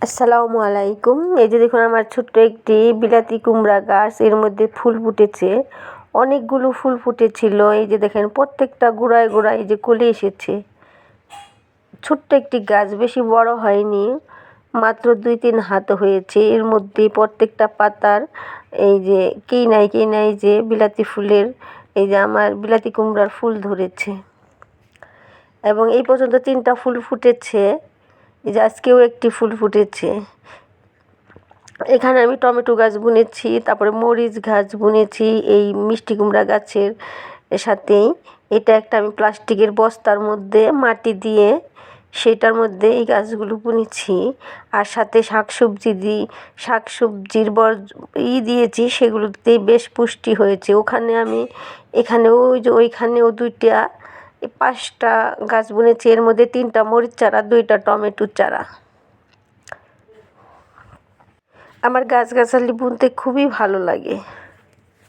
আসসালামু আলাইকুম। এই যে দেখুন আমার ছোট্ট একটি বিলাতি কুমড়া গাছ, এর মধ্যে ফুল ফুটেছে। অনেকগুলো ফুল ফুটেছিল। এই যে দেখেন প্রত্যেকটা গোড়ায় গোড়ায় এই যে কলি এসেছে। ছোট্ট একটি গাছ, বেশি বড় হয়নি, মাত্র 2-3 হাত হয়েছে। এর মধ্যে প্রত্যেকটা পাতার এই যে কিনাই যে বিলাতি ফুলের, এই যে আমার বিলাতি কুমড়ার ফুল ধরেছে এবং এই পর্যন্ত 3টা ফুল ফুটেছে। এই যে আজকেও একটি ফুল ফুটেছে। এখানে আমি টমেটো গাছ বুনেছি, তারপরে মরিচ গাছ বুনেছি এই মিষ্টি কুমড়া গাছের সাথেই। এটা একটা আমি প্লাস্টিকের বস্তার মধ্যে মাটি দিয়ে সেটার মধ্যে এই গাছগুলো বুনেছি। আর সাথে শাকসবজির দিয়েছি, সেগুলোতেই বেশ পুষ্টি হয়েছে। এখানেও ওই যে ওইখানেও 5টা গাছ বুনেছি। এর মধ্যে 3টা মরিচ চারা, 2টা টমেটো চারা। আমার গাছগাছালি বুনতে খুবই ভালো লাগে।